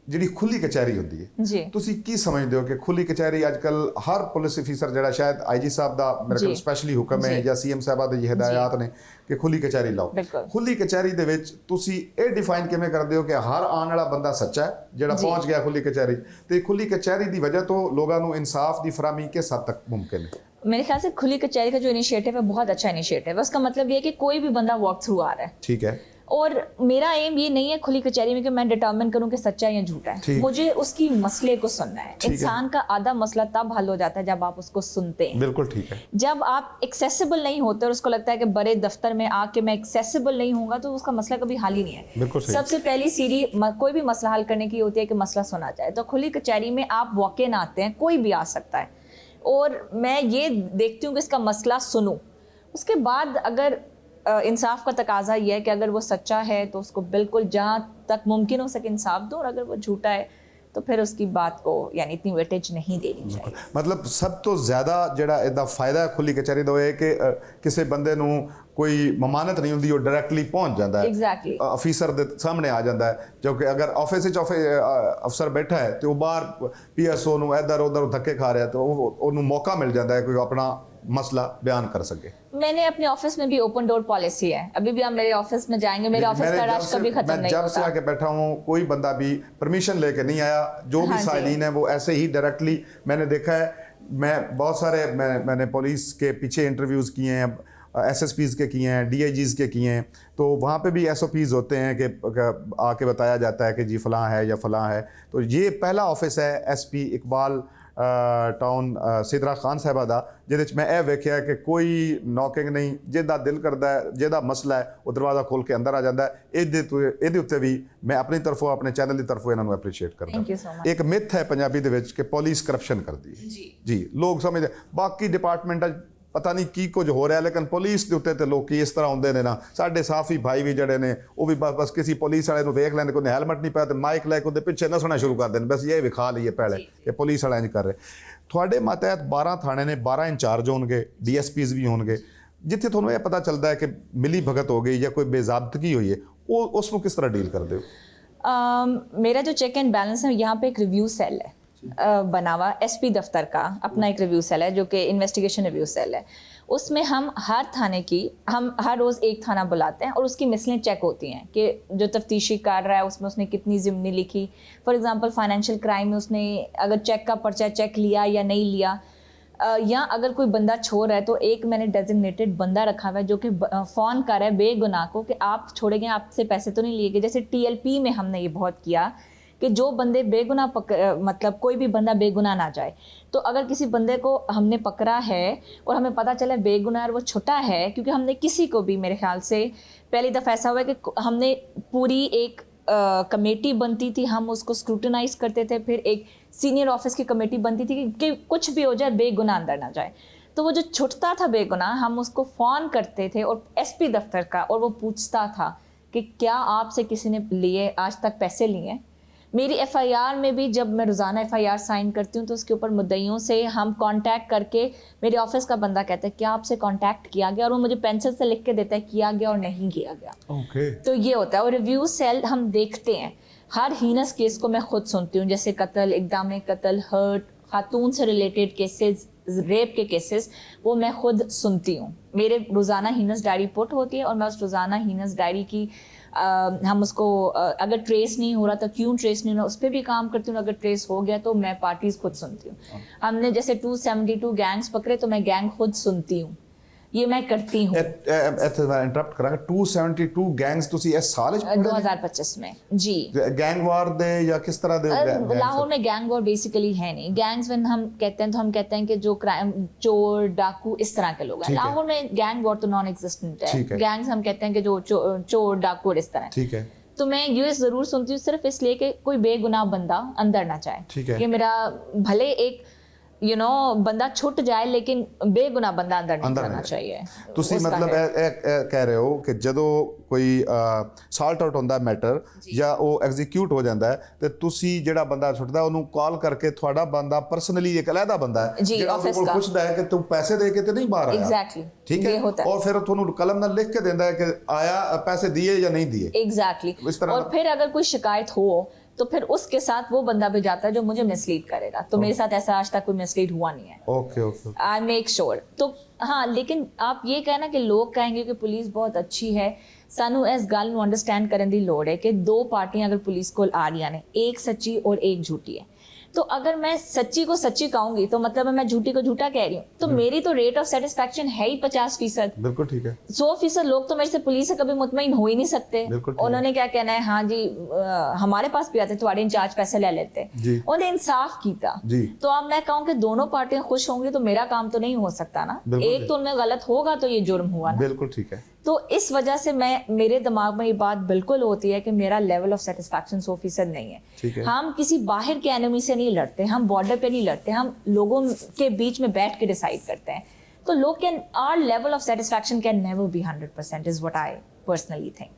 ਜਿਹੜੀ ਖੁੱਲੀ ਕਚਹਿਰੀ ਹੁੰਦੀ ਹੈ ਜੀ ਤੁਸੀਂ ਕੀ ਸਮਝਦੇ ਹੋ ਕਿ ਖੁੱਲੀ ਕਚਹਿਰੀ ਅੱਜ ਕੱਲ ਹਰ ਪੁਲਿਸ ਅਫੀਸਰ ਜਿਹੜਾ ਸ਼ਾਇਦ ਆਈਜੀ ਸਾਹਿਬ ਦਾ ਮੇਰੇ ਕੋਲ ਸਪੈਸ਼ਲੀ ਹੁਕਮ ਹੈ ਜਾਂ ਸੀਐਮ ਸਾਹਿਬਾਂ ਦੇ ਹਦਾਇਤ ਨੇ ਕਿ ਖੁੱਲੀ ਕਚਹਿਰੀ ਲਾਓ ਖੁੱਲੀ ਕਚਹਿਰੀ ਦੇ ਵਿੱਚ ਤੁਸੀਂ ਇਹ ਡਿਫਾਈਨ ਕਿਵੇਂ ਕਰਦੇ ਹੋ ਕਿ ਹਰ ਆਉਣ ਵਾਲਾ ਬੰਦਾ ਸੱਚਾ ਹੈ ਜਿਹੜਾ ਪਹੁੰਚ ਗਿਆ ਖੁੱਲੀ ਕਚਹਿਰੀ ਤੇ ਖੁੱਲੀ ਕਚਹਿਰੀ ਦੀ ਵਜ੍ਹਾ ਤੋਂ ਲੋਕਾਂ ਨੂੰ इंसाफ ਦੀ ਫਰਾਹਮੀ किस हद तक मुमकिन है मेरे ख्याल से खुली कचहरी का जो इनिशिएटिव है बहुत अच्छा इनिशिएटिव है उसका मतलब ये है कि कोई भी बंदा वॉक थ्रू आ रहा है ठीक है और मेरा एम ये नहीं है खुली कचहरी में कि मैं डिटर्मिन करूं कि सच्चा या झूठा है मुझे उसकी मसले को सुनना है इंसान का आधा मसला तब हल हो जाता है जब आप उसको सुनते हैं बिल्कुल ठीक है जब आप एक्सेसिबल नहीं होते और उसको लगता है कि बड़े दफ्तर में आके मैं एक्सेसिबल नहीं होऊंगा तो उसका मसला कभी हल ही नहीं है सबसे पहली सीढ़ी कोई भी मसला हल करने की होती है कि मसला सुना जाए तो खुली कचहरी में आप वॉक इन आते हैं कोई भी आ सकता है और मैं ये देखती हूँ कि इसका मसला सुनूं उसके बाद अगर इंसाफ का तकाजा ये है कि अगर वो सच्चा है तो उसको बिल्कुल जहाँ तक मुमकिन हो सके इंसाफ दो और अगर वो झूठा है तो फिर उसकी बात को यानी इतनी वेटेज नहीं देनी चाहिए मतलब सब तो ज़्यादा ਜਿਹੜਾ ਇਹਦਾ ਫਾਇਦਾ ਖੁੱਲੀ ਕਚਹਿਰੀ ਦਾ ਇਹ ਕਿ ਕਿਸੇ ਬੰਦੇ ਨੂੰ ਕੋਈ ਮਮਾਨਤ ਨਹੀਂ ਹੁੰਦੀ ਉਹ ਡਾਇਰੈਕਟਲੀ ਪਹੁੰਚ ਜਾਂਦਾ ਹੈ ਐਗਜ਼ੈਕਟਲੀ ਅਫੀਸਰ ਦੇ ਸਾਹਮਣੇ ਆ ਜਾਂਦਾ ਹੈ ਜੋ ਕਿ ਅਗਰ ਆਫਿਸ ਵਿੱਚ ਅਫਸਰ ਬੈਠਾ ਹੈ ਤੇ ਉਹ ਬਾਹਰ ਪੀਐਸਓ ਨੂੰ ਇੱਧਰ ਉੱਧਰ ਧੱਕੇ ਖਾ ਰਿਹਾ ਤੇ ਉਹਨੂੰ ਮੌਕਾ ਮਿਲ ਜਾਂਦਾ ਹੈ ਕੋਈ ਆਪਣਾ मसला बयान कर सके मैंने अपने ऑफिस में भी ओपन डोर पॉलिसी है अभी भी आप मेरे ऑफिस में जाएंगे मेरे ऑफिस का रश कभी खत्म नहीं होता जब से आके बैठा हूँ कोई बंदा भी परमिशन लेके नहीं आया जो भी साइलिन है वो ऐसे ही डायरेक्टली मैंने देखा है मैं बहुत सारे मैंने पुलिस के पीछे इंटरव्यूज़ किए हैं एसएसपीज़ के किए हैं डीआईजीज़ के किए हैं तो वहाँ पे भी एसओपीज़ होते हैं कि आके बताया जाता है कि जी फ़लाँ है या फ़लाँ है तो ये पहला ऑफिस है एसपी इकबाल टाउन सिदरा खान साहबा दा जिहदे च मैं यह वेख्या कि कोई नॉकिंग नहीं जिहदा दिल करदा है जिहदा मसला है वो दरवाज़ा खोल के अंदर आ जाता है ਇਹਦੇ ਉੱਤੇ ਵੀ मैं अपनी तरफों अपने चैनल की तरफों इन्होंने अप्रीशिएट करदा एक मिथ है पंजाबी दे विच कि पुलिस करप्शन करदी है जी लोग समझदे बाकी डिपार्टमेंटां पता नहीं की कुछ हो रहा है लेकिन पुलिस के उत्ते तो लोग इस तरह आते हैं ना साढ़े साफी भाई भी जड़े ने वो भी बस किसी पुलिस वाले वेख लैंदे कोई हेलमेट नहीं पाया तो माइक लैके उहदे पिछे नसना शुरू कर दें बस ये विखा लीए पहले कि पुलिस वाले इंज कर रहे थोड़े मातहत 12 थाने ने 12 इंचार्ज होंगे DSPs भी होंगे जिथे थोड़ा यह पता चलता है कि मिली भगत हो गई या कोई बेजाबतगी हुई है वो उसको किस तरह डील कर दो मेरा जो चेक एंड बैलेंस है यहाँ पे एक रिव्यू सेल है बना हुआ एसपी दफ्तर का अपना एक रिव्यू सेल है जो कि इन्वेस्टिगेशन रिव्यू सेल है उसमें हम हर थाने की हम हर रोज़ एक थाना बुलाते हैं और उसकी मिसलें चेक होती हैं कि जो तफ्तीशी कर रहा है उसमें उसने कितनी ज़िम्मेदारी लिखी फॉर एग्जांपल फाइनेंशियल क्राइम में उसने अगर चेक का पर्चा चेक लिया या नहीं लिया या अगर कोई बंदा छोड़ है तो एक मैंने डेजिग्नेटेड बंदा रखा हुआ है जो कि फ़ोन कर रहा है बेगुनाह को कि आप छोड़ेंगे आपसे पैसे तो नहीं लिए गए जैसे TLP में हमने ये बहुत किया कि जो बंदे बेगुनाह मतलब कोई भी बंदा बेगुनाह ना जाए तो अगर किसी बंदे को हमने पकड़ा है और हमें पता चला बेगुनाह वो छुटा है क्योंकि हमने किसी को भी मेरे ख्याल से पहली दफ़ा ऐसा हुआ है कि हमने पूरी एक कमेटी बनती थी हम उसको स्क्रूटनाइज करते थे फिर एक सीनियर ऑफिस की कमेटी बनती थी कि कुछ भी हो जाए बेगुनाह अंदर ना जाए तो वो जो छुटता था बेगुनाह हम उसको फ़ोन करते थे और SP दफ्तर का और वो पूछता था कि क्या आपसे किसी ने लिए आज तक पैसे लिए मेरी FIR में भी जब मैं रोज़ाना FIR साइन करती हूँ तो उसके ऊपर मुद्दइयों से हम कांटेक्ट करके मेरे ऑफिस का बंदा कहता है क्या आपसे कांटेक्ट किया गया और वो मुझे पेंसिल से लिख के देता है किया गया और नहीं किया गया तो ये होता है और रिव्यू सेल हम देखते हैं हर हीनस केस को मैं खुद सुनती हूँ जैसे कत्ल इक़दाम कत्ल हर्ट खातून से रिलेटेड केसेस रेप के केसेस वो मैं खुद सुनती हूँ मेरे रोज़ाना हीनस डायरी पुट होती है और मैं उस रोज़ाना हीनस डायरी की हम उसको अगर ट्रेस नहीं हो रहा तो क्यों ट्रेस नहीं हो रहा उस पर भी काम करती हूँ अगर ट्रेस हो गया तो मैं पार्टीज खुद सुनती हूँ हमने जैसे 272 गैंग्स पकड़े तो मैं गैंग खुद सुनती हूँ ये मैं करती हूँ इंटरप्ट करांगा 272 गैंग्स तुसी इस साल 2025 में जी गैंग वार दे या किस तरह दे लाहौर में गैंग वार बेसिकली है नहीं गैंग्स व्हेन हम कहते हैं तो हम कहते हैं कि जो क्राइम चोर डाकू इस तरह के लोग हैं लाहौर में गैंग वार तो नॉन एग्जिस्टेंट है गैंग्स हम कहते हैं कि जो चोर डाकू और इस तरह ठीक है तो मैं ये ज़रूर सुनती हूँ सिर्फ इसलिए कि कोई बेगुनाह बंदा अंदर ना जाए कि मेरा भले एक बंदा छुट जाए लेकिन बेगुनाह बंदा अंदर नहीं जाना चाहिए ਤੁਸੀਂ ਮਤਲਬ ਇਹ ਕਹਿ ਰਹੇ ਹੋ ਕਿ ਜਦੋਂ ਕੋਈ ਸਾਲਟ ਆਊਟ ਹੁੰਦਾ ਮੈਟਰ ਜਾਂ ਉਹ ਐਗਜ਼ੀਕਿਊਟ ਹੋ ਜਾਂਦਾ ਹੈ ਤੇ ਤੁਸੀਂ ਜਿਹੜਾ ਬੰਦਾ ਛੁੱਟਦਾ ਉਹਨੂੰ ਕਾਲ ਕਰਕੇ ਤੁਹਾਡਾ ਬੰਦਾ ਪਰਸਨਲੀ ਇੱਕ ਅਲੱਗਾ ਬੰਦਾ ਹੈ ਜਿਹੜਾ ਕੋਲ ਪੁੱਛਦਾ ਹੈ ਕਿ ਤੂੰ ਪੈਸੇ ਦੇ ਕੇ ਤੇ ਨਹੀਂ ਬਾਹਰ ਆਇਆ एग्जैक्टली ठीक है और फिर ਤੁਹਾਨੂੰ कलम ਨਾਲ लिख के देता है कि आया पैसे दिए या नहीं दिए एग्जैक्टली और फिर अगर कोई शिकायत हो तो फिर उसके साथ वो बंदा भी जाता है जो मुझे मिसलीड करेगा। तो मेरे साथ ऐसा आज तक कोई मिसलीड हुआ नहीं है। Okay okay. I make sure. तो हाँ, लेकिन आप ये कहना कि लोग कहेंगे कि पुलिस बहुत अच्छी है, सानू इस गल नूं अंडरस्टैंड करने की लोड़ है कि दो पार्टियां अगर पुलिस को आ रही ने, एक सच्ची और एक झूठी है। तो अगर मैं सच्ची को सच्ची कहूंगी तो मतलब मैं झूठी को झूठा कह रही हूँ, तो मेरी तो रेट ऑफ सेटिस्फैक्शन है ही 50%। बिल्कुल ठीक है। 100% लोग तो मेरे से पुलिस से कभी मुतमईन हो ही नहीं सकते। बिल्कुल ठीक है। उन्होंने क्या कहना है, हाँ जी हमारे पास भी आते थोड़े इंचार्ज पैसे ले लेते, जी। उन्हें इंसाफ कीता। जी। तो अब मैं कहूँ कि दोनों पार्टियां खुश होंगी तो मेरा काम तो नहीं हो सकता ना। बिल्कुल एक तो उनमें गलत होगा तो ये जुर्म हुआ ना। बिल्कुल ठीक है। तो इस वजह से मेरे दिमाग में ये बात बिल्कुल होती है कि मेरा लेवल ऑफ सेटिस्फैक्शन 100% नहीं है। ठीक है। हम किसी बाहर के एनिमी से नहीं लड़ते, हम बॉर्डर पे नहीं लड़ते, हम लोगों के बीच में बैठ के डिसाइड करते हैं। तो लोग can, our level of satisfaction can never be 100% is what I personally think.